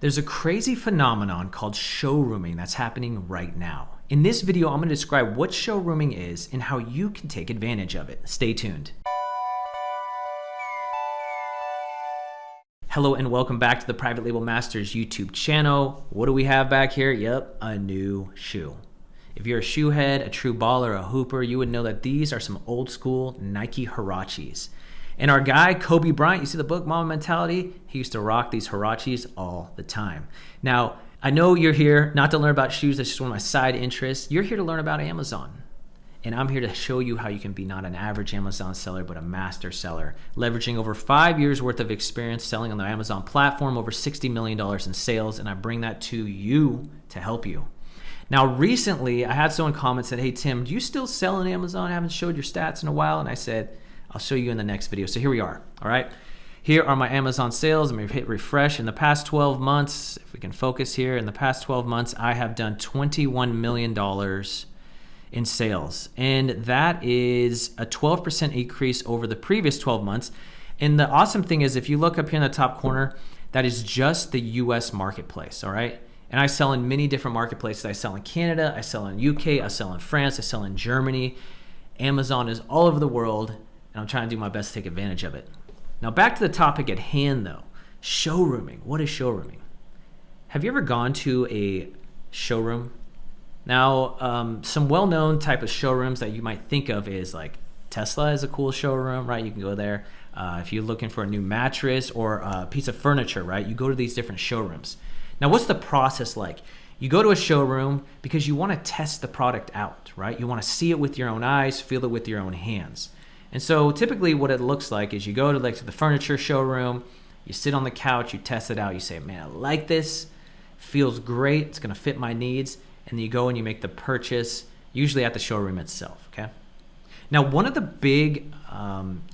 There's a crazy phenomenon called showrooming that's happening right now. In this video, I'm going to describe what showrooming is and how you can take advantage of it. Stay tuned. Hello and welcome back to the Private Label Masters YouTube channel. What do we have back here? Yep, a new shoe. If you're a shoe head, a true baller, a hooper, you would know that these are some old school Nike Huaraches. And our guy, Kobe Bryant, you see the book, Mamba Mentality? He used to rock these Huaraches all the time. Now, I know you're here not to learn about shoes, that's just one of my side interests. You're here to learn about Amazon. And I'm here to show you how you can be not an average Amazon seller, but a master seller, leveraging over 5 years worth of experience selling on the Amazon platform, over $60 million in sales, and I bring that to you to help you. Now, recently, I had someone comment, said, hey, Tim, do you still sell on Amazon? I haven't showed your stats in a while. And I said, I'll show you in the next video. So here we are, all right? Here are my Amazon sales. I'm gonna hit refresh. In the past 12 months, if we can focus here, in the past 12 months, I have done $21 million in sales. And that is a 12% increase over the previous 12 months. And the awesome thing is, if you look up here in the top corner, that is just the US marketplace, all right? And I sell in many different marketplaces. I sell in Canada, I sell in UK, I sell in France, I sell in Germany. Amazon is all over the world, and I'm trying to do my best to take advantage of it. Now back to the topic at hand though, showrooming. What is showrooming? Have you ever gone to a showroom? Now, some well-known type of showrooms that you might think of is like Tesla is a cool showroom, right? You can go there. If you're looking for a new mattress or a piece of furniture, right? You go to these different showrooms. Now, what's the process like? You go to a showroom because you want to test the product out, right? You want to see it with your own eyes, feel it with your own hands. And so typically what it looks like is you go to the furniture showroom, you sit on the couch, you test it out, you say, man, I like this, feels great, it's gonna fit my needs, and then you go and you make the purchase, usually at the showroom itself, okay? Now, one of the big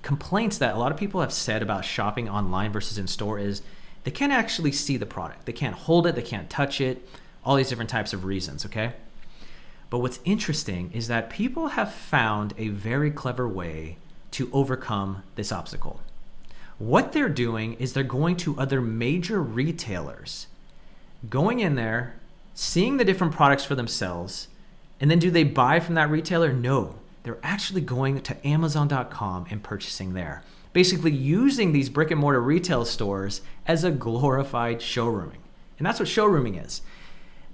complaints that a lot of people have said about shopping online versus in store is they can't actually see the product. They can't hold it, they can't touch it, all these different types of reasons, okay? But what's interesting is that people have found a very clever way to overcome this obstacle. What they're doing is they're going to other major retailers, going in there, seeing the different products for themselves, and then do they buy from that retailer? No, they're actually going to Amazon.com and purchasing there. Basically using these brick and mortar retail stores as a glorified showrooming. And that's what showrooming is.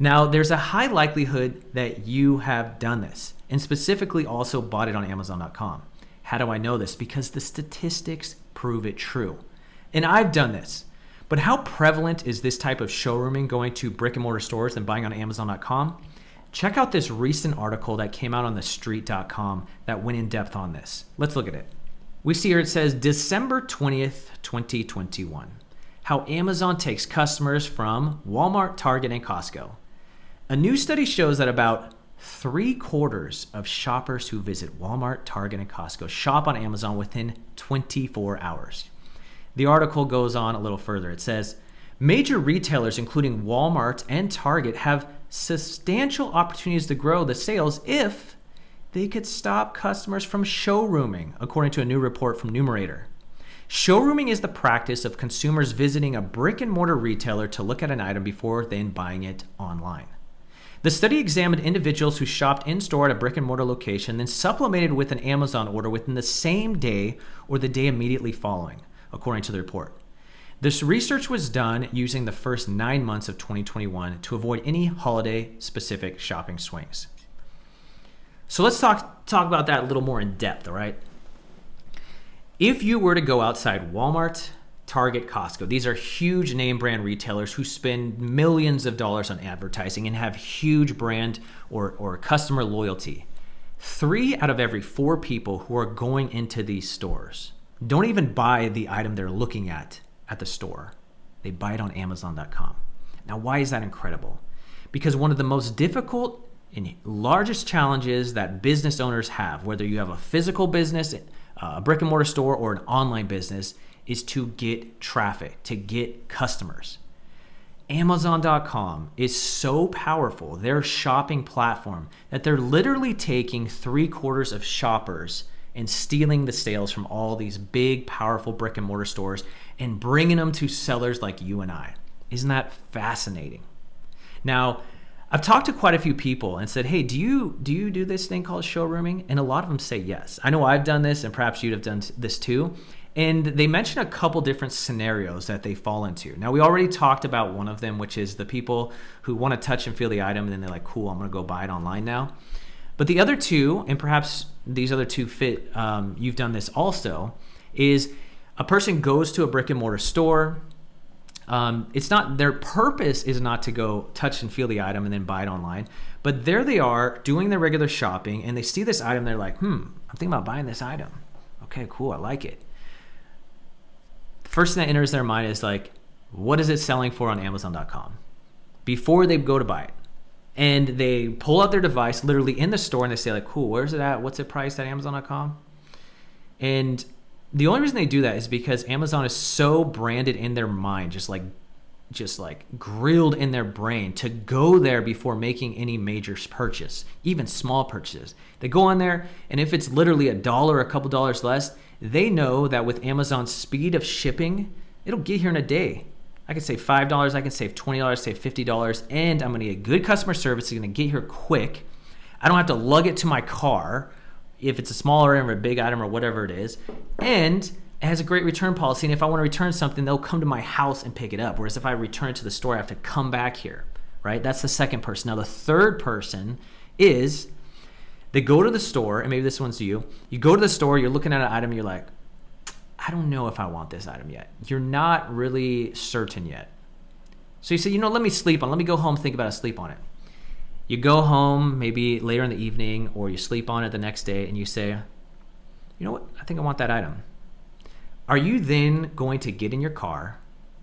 Now, there's a high likelihood that you have done this and specifically also bought it on Amazon.com. How do I know this? Because the statistics prove it true. And I've done this. But how prevalent is this type of showrooming, going to brick and mortar stores and buying on Amazon.com? Check out this recent article that came out on thestreet.com that went in depth on this. Let's look at it. We see here it says December 20th, 2021. How Amazon takes customers from Walmart, Target, and Costco. A new study shows that about 3/4 of shoppers who visit Walmart, Target, and Costco shop on Amazon within 24 hours. The article goes on a little further. It says, major retailers, including Walmart and Target, have substantial opportunities to grow the sales if they could stop customers from showrooming, according to a new report from Numerator. Showrooming is the practice of consumers visiting a brick and mortar retailer to look at an item before then buying it online. The study examined individuals who shopped in-store at a brick and mortar location, then supplemented with an Amazon order within the same day or the day immediately following, according to the report. This research was done using the first 9 months of 2021 to avoid any holiday-specific shopping swings. So let's talk about that a little more in depth, all right? If you were to go outside Walmart, Target, Costco, these are huge name brand retailers who spend millions of dollars on advertising and have huge brand or customer loyalty. 3 out of every 4 people who are going into these stores don't even buy the item they're looking at the store. They buy it on Amazon.com. Now, why is that incredible? Because one of the most difficult and largest challenges that business owners have, whether you have a physical business, a brick and mortar store, or an online business, is to get traffic, to get customers. Amazon.com is so powerful, their shopping platform, that they're literally taking 3/4 of shoppers and stealing the sales from all these big, powerful brick and mortar stores and bringing them to sellers like you and I. Isn't that fascinating? Now, I've talked to quite a few people and said, hey, do you do this thing called showrooming? And a lot of them say yes. I know I've done this, and perhaps you'd have done this too. And they mention a couple different scenarios that they fall into. Now, we already talked about one of them, which is the people who want to touch and feel the item, and then they're like, cool, I'm going to go buy it online now. But the other two, and perhaps these other two fit, you've done this also, is a person goes to a brick and mortar store. It's not, their purpose is not to go touch and feel the item and then buy it online, but there they are doing their regular shopping and they see this item. They're like, I'm thinking about buying this item. Okay, cool. I like it. The first thing that enters their mind is like, what is it selling for on Amazon.com before they go to buy it? And they pull out their device literally in the store and they say like, cool, where's it at? What's it priced at Amazon.com? And the only reason they do that is because Amazon is so branded in their mind, just like grilled in their brain to go there before making any major purchase, even small purchases. They go on there, and if it's literally $1 or a couple dollars less, they know that with Amazon's speed of shipping, it'll get here in a day. I can save $5, I can save $20, save $50, and I'm gonna get good customer service. It's gonna get here quick. I don't have to lug it to my car if it's a smaller item or a big item or whatever it is. And it has a great return policy. And if I want to return something, they'll come to my house and pick it up. Whereas if I return it to the store, I have to come back here, right? That's the second person. Now the third person is they go to the store, and maybe this one's you. You go to the store, you're looking at an item, you're like, I don't know if I want this item yet. You're not really certain yet. So you say, let me sleep on it. Let me go home, think about it, sleep on it. You go home maybe later in the evening, or you sleep on it the next day, and you say, you know what? I think I want that item. Are you then going to get in your car,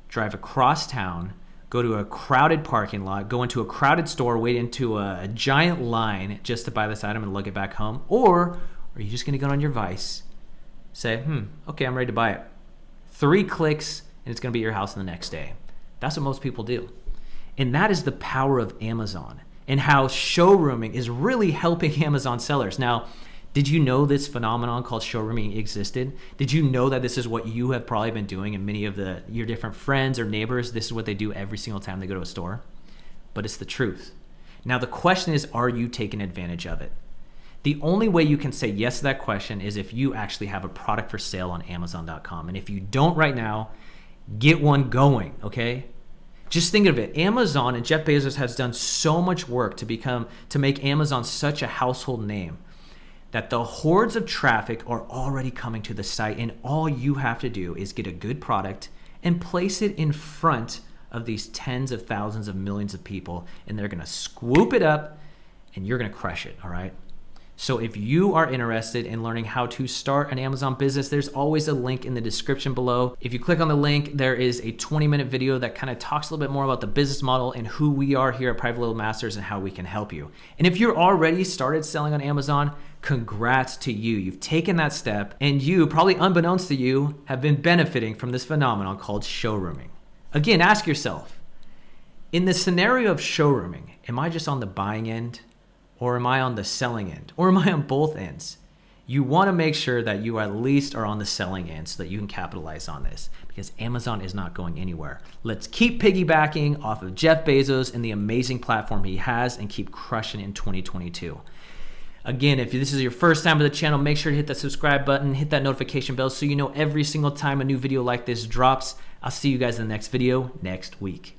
drive across town, go to a crowded parking lot, go into a crowded store, wait into a giant line just to buy this item and lug it back home? Or are you just going to go on your Vice, say, okay, I'm ready to buy it. 3 clicks, and it's going to be at your house the next day. That's what most people do. And that is the power of Amazon, and how showrooming is really helping Amazon sellers. Now, did you know this phenomenon called showrooming existed? Did you know that this is what you have probably been doing, and many of your different friends or neighbors, this is what they do every single time they go to a store? But it's the truth. Now, the question is, are you taking advantage of it? The only way you can say yes to that question is if you actually have a product for sale on Amazon.com. And if you don't right now, get one going, okay? Just think of it. Amazon and Jeff Bezos has done so much work to make Amazon such a household name that the hordes of traffic are already coming to the site, and all you have to do is get a good product and place it in front of these tens of thousands of millions of people, and they're going to swoop it up and you're going to crush it, all right? So if you are interested in learning how to start an Amazon business, there's always a link in the description below. If you click on the link, there is a 20-minute video that kind of talks a little bit more about the business model and who we are here at Private Label Masters and how we can help you. And if you're already started selling on Amazon, congrats to you. You've taken that step, and you, probably unbeknownst to you, have been benefiting from this phenomenon called showrooming. Again, ask yourself, in the scenario of showrooming, am I just on the buying end? Or am I on the selling end? Or am I on both ends? You want to make sure that you at least are on the selling end so that you can capitalize on this, because Amazon is not going anywhere. Let's keep piggybacking off of Jeff Bezos and the amazing platform he has, and keep crushing in 2022. Again, if this is your first time to the channel, make sure to hit that subscribe button, hit that notification bell so you know every single time a new video like this drops. I'll see you guys in the next video next week.